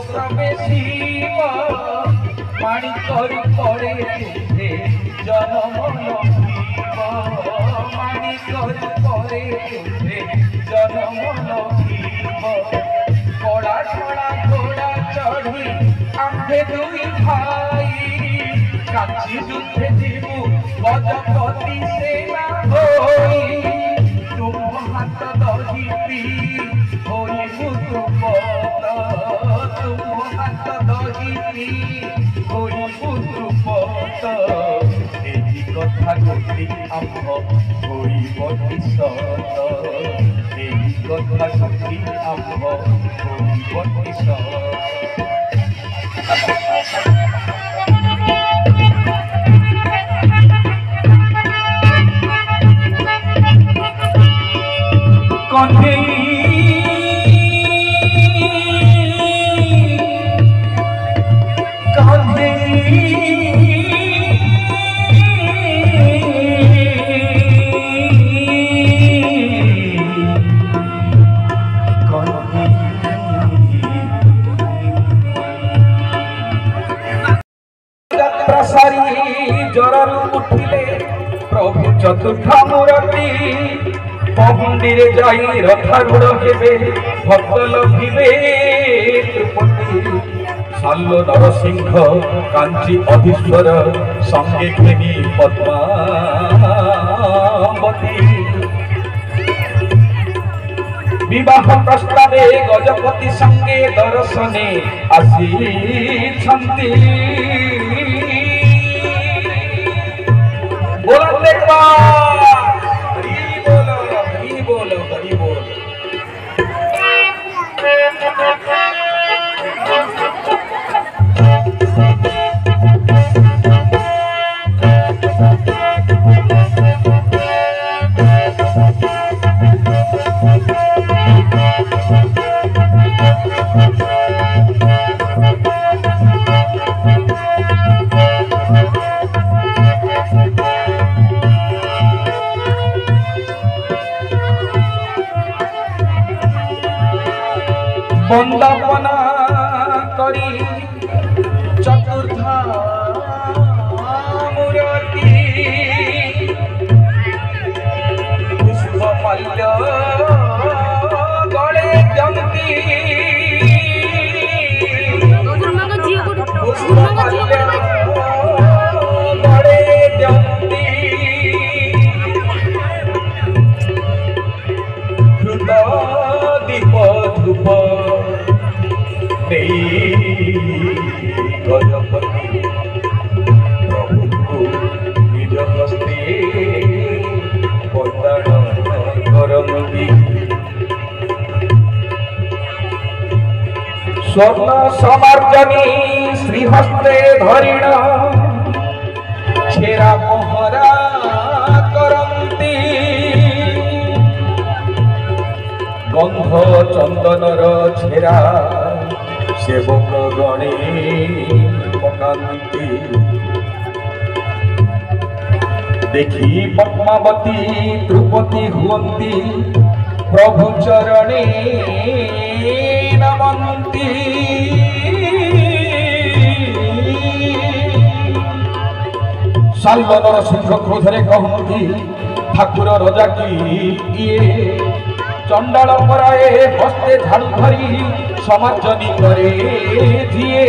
প্রবেশিব মানিকর করে তুহে জনম লভিব মানিকর করে তুহে জনম লভিব কড়া ছড়া ঘোড়া চড়ি আম্ভে দুই ভাই কাছি যুদ্ধে ଯିବୁ গজপতি সেনা হই তুম হাত ধরিবি হইবু দ্রুপদ তুম হাত ধরিবি হইবু দ্রুপদ এই কথা গোটি আম্ভ হইব নিঃসত এই কথা গোটি আম্ভ হইব নিঃসত জ্বরରୁ ଉଠିଲେ ପ୍ରଭୁ ଚତୁର୍ଥା ମୂରତି ପହୁଣ୍ଡିରେ ଯାଇ ରଥାରୂଢ଼ ହେବେ ଭକ୍ତ ଲଭିବେ ତ୍ରିପତି ସାଲ ନରସିଂହ କାଞ୍ଚି ଅଧୀଶ୍ୱର ସଙ୍ଗେ ଘେନି ପଦ୍ମାବତୀ বিবাহ প্রস্তাবে গজপতি সঙ্গে দর্শনে আসিছন্তি बोलते हरि बोलो हरि बोलो हरि बोलो বন্দনা করি চতুর্থা মূরতি পুষ্পমাল্য গলে জন্তি পুষ্পমাল্য গলে জন্তি দ্রুত দীপ ধূপ গজপতি প্রভু নিজ হস্তে বন্দাণ করন্তি স্বর্ণ সমার্জনী শ্রীহস্তে ধরিণ ছেড়া পহরা করন্তি গন্ধ চন্দনর ছেড়া সেবক গণে পকান্তি দেখি পদ্মাবতী দ্রৌপদী হুয়ন্তি প্রভু চরণে নমন্তি শাল্ব নরসিংহ ক্রোধরে কহন্তি ঠাকুর রজা কি ইয়ে চণ্ডাল পরায়ে হস্তে ঝাড়ু ধরি সমার্জনী করে ধিয়ে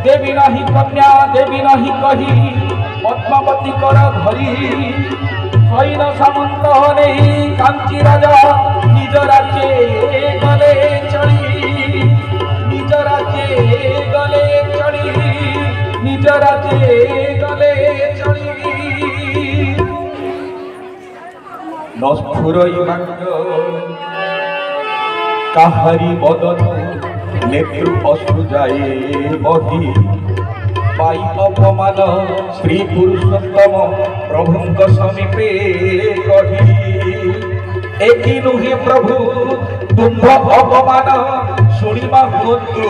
দেবী নাহি কন্যা দেবী নাহি কহি পদ্মাবতী কর ধরি সৈন্য সামন্ত নেই কাঞ্চি রাজা নিজ রাজ্যে গলে চড়ি নিজ রাজ্যে গলে চড়ি নিজ রাজ্যে গলে চড়ি নস্ফুরই মাঙ্গ কাহারি বদন নেত্রু অশ্রু যায় বহি পাই অপমান শ্রী পুরুষোত্তম প্রভুঙ্ক সমীপে কহি একই নুহে প্রভু তুম্ভ অপমান শুনিবা হুয়ন্তু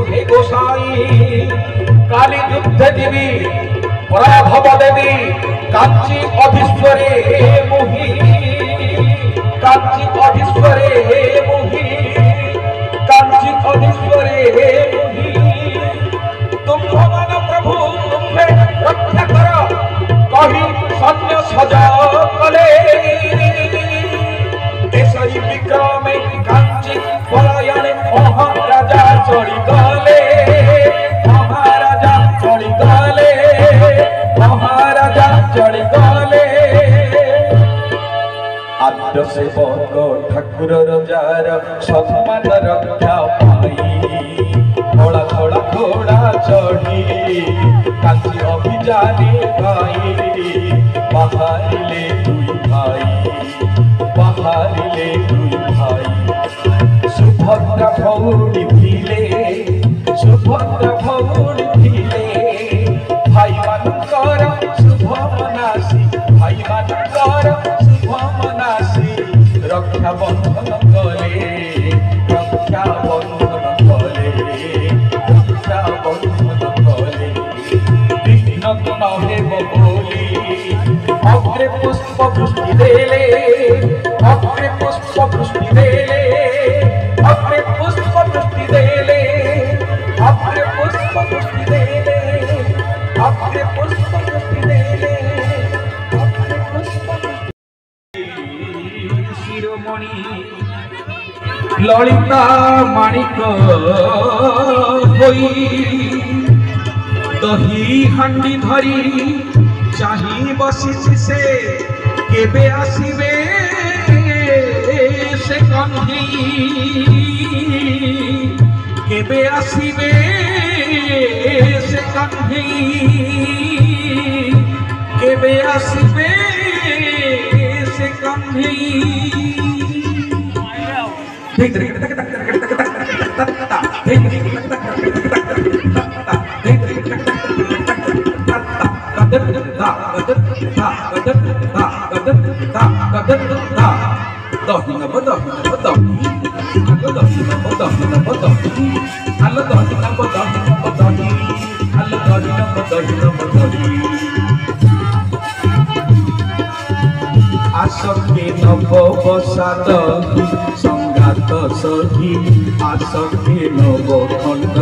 হে গোসাই কালী যুদ্ধে দিবি পরাভব দেবী কাঞ্চি অধীশ্বরে মোহি কাঞ্চি অধীশ্বরে মোহি কাঞ্চি অধীশ্বরে মহারাজা চড়ি গলে মহারাজা চড়ি গলে মহারাজা চড়ি গলে আদ্য সেবক ঠাকুর রাজার সম্মান রক্ষা পাই থোড়া থোড়া থোড়া চড়ি কাঞ্চি অভিযানে গাই বাহারিলে দুই ভাই বাহারিলে দুই ভাই সুভদ্রা ভৌড়ি ଥିଲେ সুভদ্রা ভৌড়ি ଥିଲେ ভাই ମାନଙ୍କର শুভ মনাসী ভাই ମାନଙ୍କର শুভ মনাসী রক্ষা বন্ধন কলে রক্ষা বন্ধন কলে রক্ষা বন্ধন কলে বিঘ্ন ন হেব বলি অগ্রে পুষ্প বৃষ্টি দেলে অগ্রে পুষ্প বৃষ্টি দেলে অগ্রে পুষ্প বৃষ্টি দেলে অগ্রে পুষ্প বৃষ্টি দেলে অগ্রে পুষ্প বৃষ্টি দেলে অগ্রে পুষ্প শিরোমণি ললিতা মাণিক হই দহি হান্ডি ধরি চাহি বসিছি সে কেবে আসিবে সে কন্ধি কেবে আসিবে সে কন্ধি কেবে আসিবে সে কন্ধি আসকে নব বসাদ সংঘাত সখী আসকে নব খণ্ড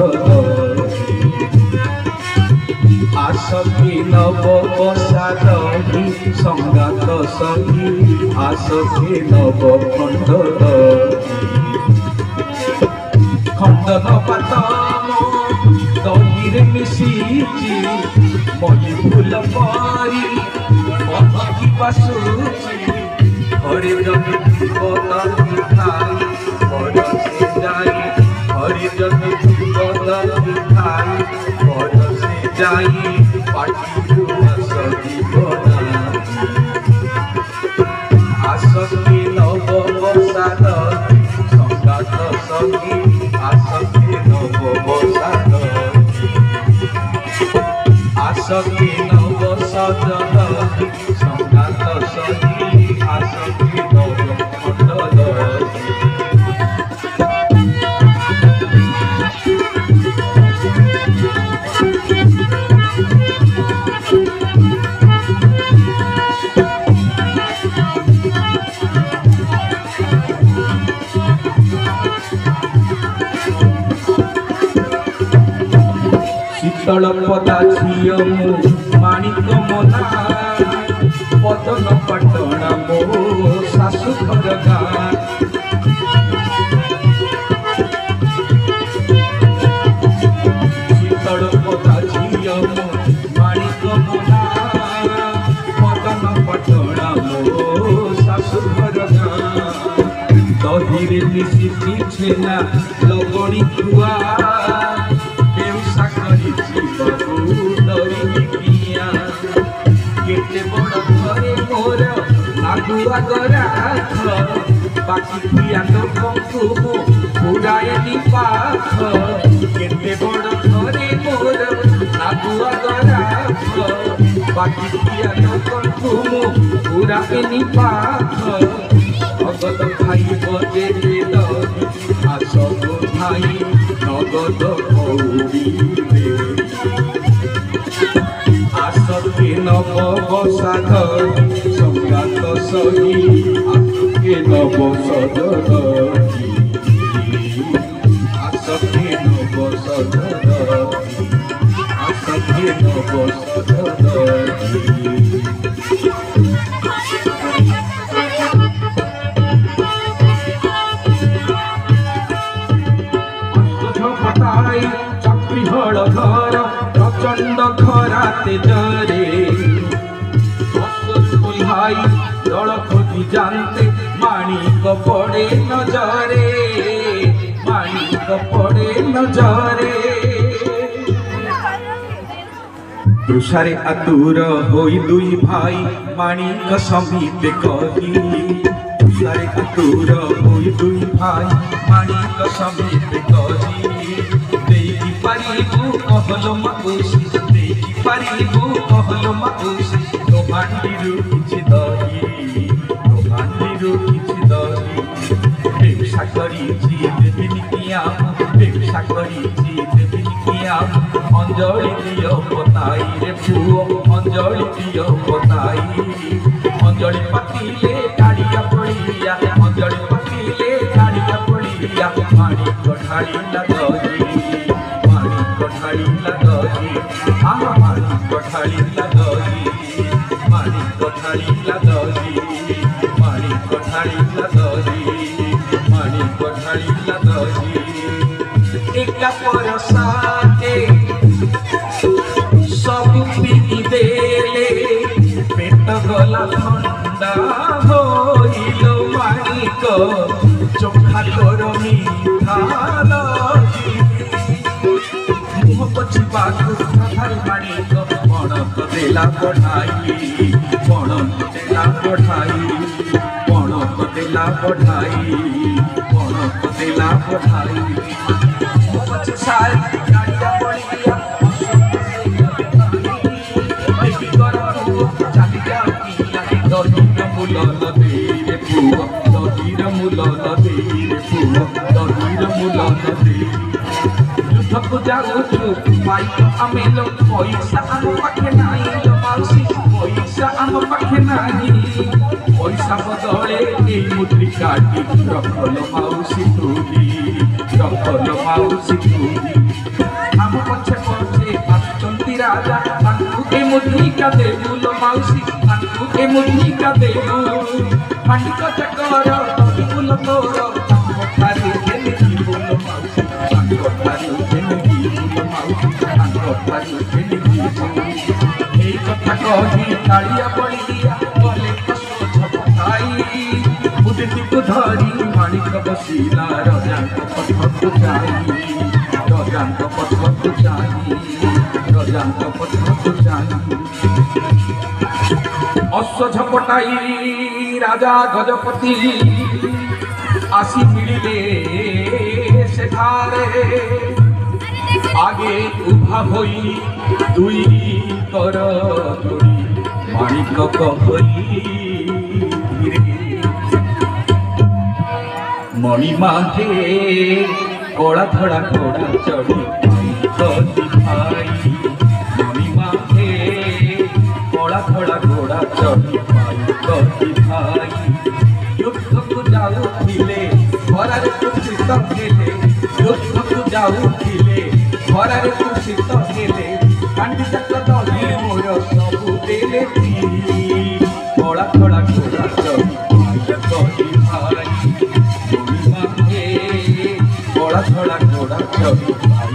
আসকে নব বসাদ সংঘাত সখী আসকে নব খণ্ড খণ্ডন পাতম দহিরে মিশিছি মলি ফুল পরি মধি বাসুছি হরে জমি বদলি খাই বরসে যাই হরে জমি বদলি খাই বরসে যাই পাটি সজি বনা আসকে নব বসাদ সংঘাত সখী আসকে নব বসাদ আসকে নব সজল সংঘাত সখী আসকে নব মণ্ডল শীতল পদা ঝিও মু মাণিক মনা পদন পাটଣା মো শাশু ঘর গাঁ শীতল পদা ঝিও মু মাণিক মনা পদন পাটଣା মো শাশু ঘর গাঁ দহিরে মিশিছি ছেনা লগণী খুয়া বেউসা করিছি বাবু ডরি কিয়া কেতে বড় ঘরে মোর আগুয়া গরাখ বাকি পিয়া লোকଙ୍କୁ ମୁଁ ପୁରାଏନି ପାଖ କେତେ ବଡ଼ ଘରେ ମୋର ଆଗୁଆ ଗରାଖ ବାକି ପିଆ ଲୋକଙ୍କୁ ମୁଁ ପୁରାଏନି ପାଖ নগদ খাইব যেতে দহি আসব ভাই নগদ কৌড়িবে আসকে নব বসাদ সংঘাত সহি আসকে নব সদর আসকে নব সদর আসকে নব সদর हल घर प्रचंड खरा तेजरे भाई दल खोजी जानते माणिक पड़े नजरे माणिक पड़े नजरे तृषारे आतुर होई दुई भाई माणिक समीप कही तृषारे आतुर होई दुई भाई माणिक समीप कही देई पारिबु कहलो माउसी देई पारिबु कहलो माउसी तो भांडीरु किछि दही तो भांडीरु किछि दही व्यवसा करिछि देबिनि किया व्यवसा करिछि देबिनि किया अंजलि दियो बताई रे पुओ अंजलि दियो बताई अंजलि पातिले गाड़िया पड़िया अंजलि पातिले गाड़िया पड़िया पानी कठाड़ी लगई पानी कठाड़ी लगई आहा पानी कठाड़ी लगई पानी कठाड़ी लगई पानी कठाड़ी लगई पानी कठाड़ी लगई एका परसाते सब पी देले पेट गला ठंडा होइलो माणिक चोखा तोर मीठा मुह पछी बाकु थार माणिक पणक देला बढ़ाई पणक देला बढ़ाई पणक देला बढ़ाई पणक देला बढ़ाई मुह पछी साल गाड़िया पड़िया दहीर मूल नदीरे पुओ दहीर मूल नदीरे पुओ दहीर मूल नदी युद्धको जाऊछु पाइक आमे लो पैसा आम पाखे नाही लो माउसी पैसा आम पाखे नाही पैसा बदले ए मुद्रिकाटी रखलो माउसी तुली रखलो माउसी तुली आम पछे पछे आसुचंती राजा तांकु ए मुद्रिका देबु लो माउसी ए मुद्रिका देबु हांडिक चकर दीपुल तोर थारी खेली दीपुल माउसी थारी खेली दीपुल माउसी थारी खेली दीपुल ए कथा कही तालिया पड़िया गले कसो झपकाई मुदितिको धरी माणिक बसिला रजाको पथको जाई रजाको पथको जाई रजाको पथको जाई अश्व झपटाई राजा गजपति आसी मिलिले सेठारे आगे उभा होई दुई कर जोड़ी माणिक कहई मणिमाहे कड़ा धड़ा घोड़ा चढ़ी भाई मणिमाहे कड़ा धड़ा घोड़ा चढ़ी भाई युद्धको जाऊथिले घरारे तुषित हेले युद्धको जाऊथिले घरारे तुषित हेले कांडी जाक दही मोर सबु देले कड़ा धड़ा घोड़ा चढ़ी भाई मणिमाहे कड़ा धड़ा घोड़ा चढ़ी भाई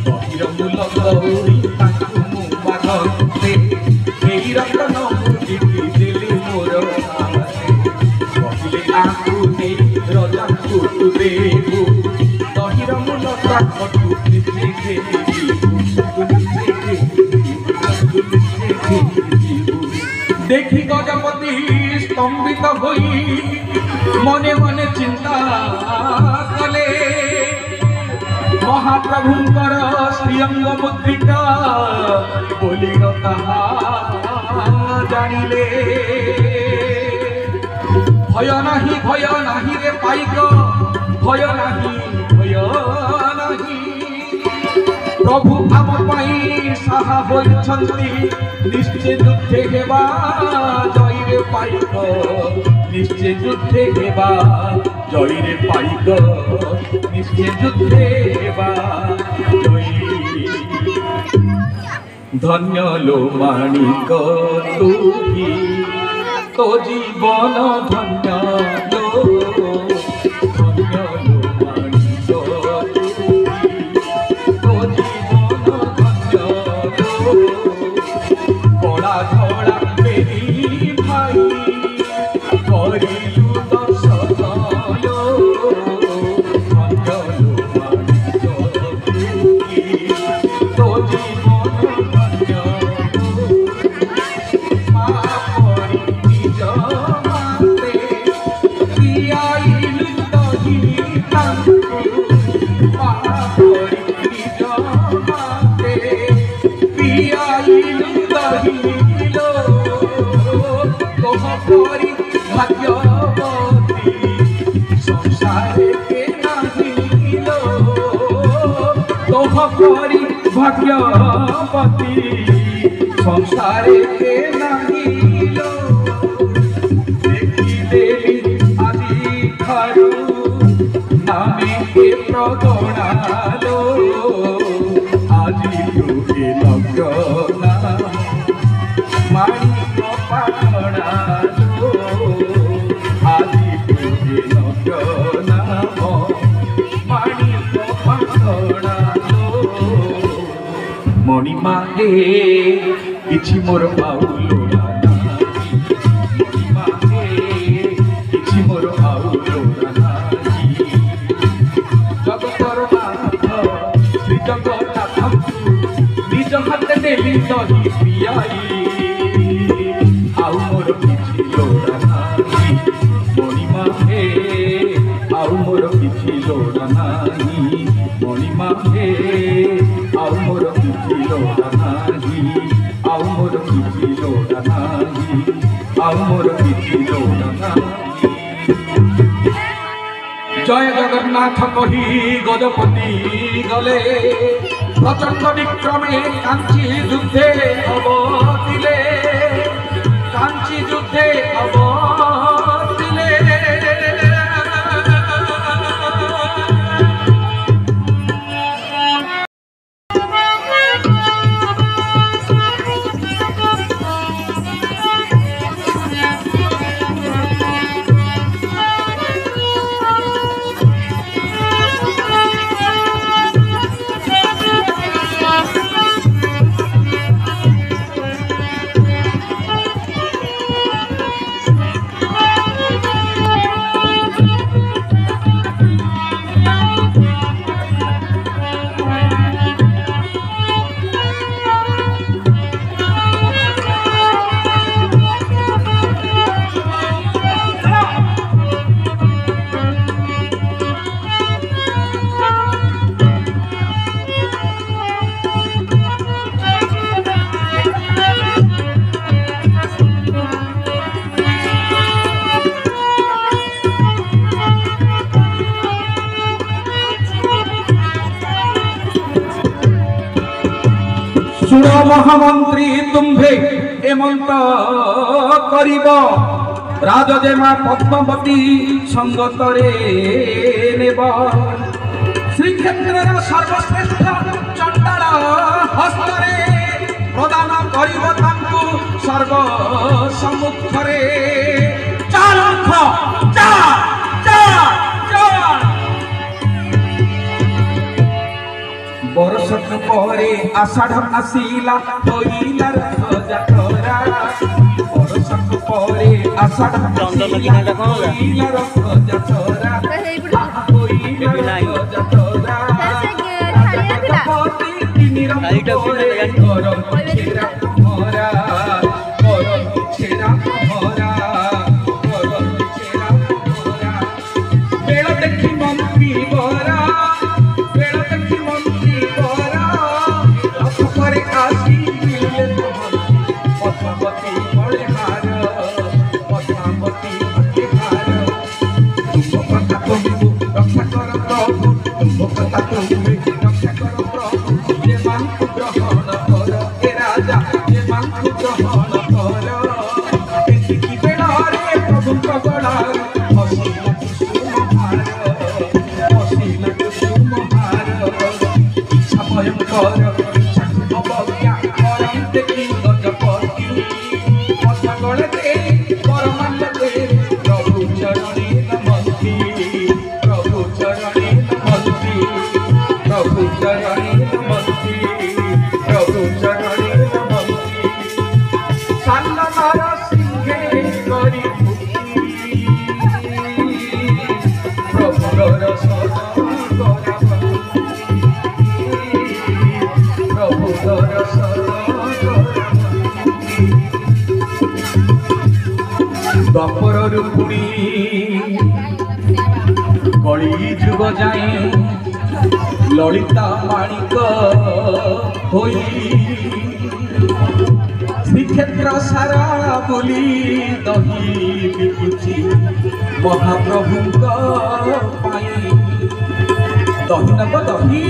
दहीर मूल गौरी ताकू मु मागते एई रतन मुदिटी देले मोर कहले आकू ने रजा को तू देबू दहीर मूल ताकू निचे देखी गजपति स्तंभित होई मने मने चिंता कले महाप्रभुंकर श्रीअंग मुद्रिका बोली कहा जानिले भय नाही रे पाइक भय नाही प्रभु आम पाई साहा होइछंती निश्चय युद्धे हेबा जय रे पाइक निश्चय युद्धे हेबा जय रे पाइक निश्चय युद्धे हेबा जय धन्य लो माणिक तुही तो जीवन धन्य लो धन्य लो माणिक तुही करी निज माते पियाइलु दहिलो तोह परी भाग्यवती संसारे के नाहिलो तोह परी भाग्यवती संसारे के नाहिलो देखी देली आदि खारू नामे के प्रगणालो आदि के लग्ना माणिक पाखणालो आदि के लग्ना माणिक पाखणालो मणिमा हे किछि मोर पाउलो मणिमा हे किछि मोर पाउलो जगतर नाथ श्री जगन्नाथ निज हाथ देली दही पियाई आउ मोर किछि लोड़ा नाही मणिमा हे आउ मोर किछि लोड़ा नाही मणिमा हे आउ मोर किछि लोड़ा नाही आउ मोर किछि लोड़ा नाही आउ मोर किछि लोड़ा नाही जय जगन्नाथ कही गजपति गले प्रचंड विक्रमे कांची युद्धे अवतिले कांची युद्धे अवतिले सुर महामंत्री तुम्भे एमंत करिब राजजेमा पद्मवती संगतरे नेब श्रीक्षेत्र सर्वश्रेष्ठ चंडाल हस्तरे प्रदान करिब तांकु सर्व सम्मुखरे चाल बरसक परे आषाढ़ आसीला होइला रथयात्रा बरसक परे आषाढ़ आसीला होइला रथयात्रा होइला रथयात्रा पति निरंतर करम छेरा मोरा करम छेरा मोरा करम छेरा मोरा बेल देखि मंत्री बरा पद्मावती बड़े हार पद्मावती बड़े हार तुम कथा तुमको रक्षा कर प्रभु तुम कथा तुम्हें रक्षा कर प्रभु ये मान को ग्रहण कर हे राजा ये मान को ग्रहण कर एतिकी बेड़ारे प्रभु कगड़ार हसीला कुसुम हार इच्छा भयंकर इच्छा अवज्ञा करम देखी गजपति पथगड़े परमानंदे प्रभु चरणे नमस्ते प्रभु चरणे नमस्ते प्रभु चरणे नमस्ते प्रभु चरणे नमस्ते सालनार सिंहे करी मुक्ति प्रभु दर्शन करा प्रभु दर्शन द्वापर रूपुणी कली जुग जाए ललिता माणिक होई श्रीक्षेत्र सारा बोली दही बिकुची महाप्रभु दही नब दही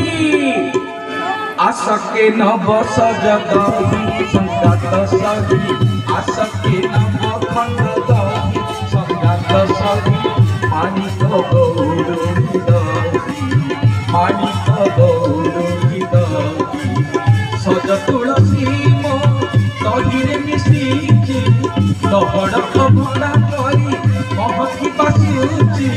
आसके नब सज दही संगात सही आसके नब खंड दही संगात सही माणिक गौरवी दही माणिक गौरवी दही सज तुलसी मो दही मिशिची दहड़ भड़ा करी महकी बासुची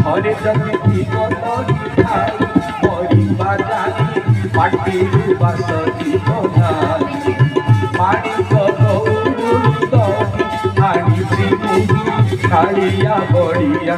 हरे जगती दही खाई मरी बाजाई पाटी बासती बधाई माणिक गौरवी दही आनी श्री खाड़िया बड़िया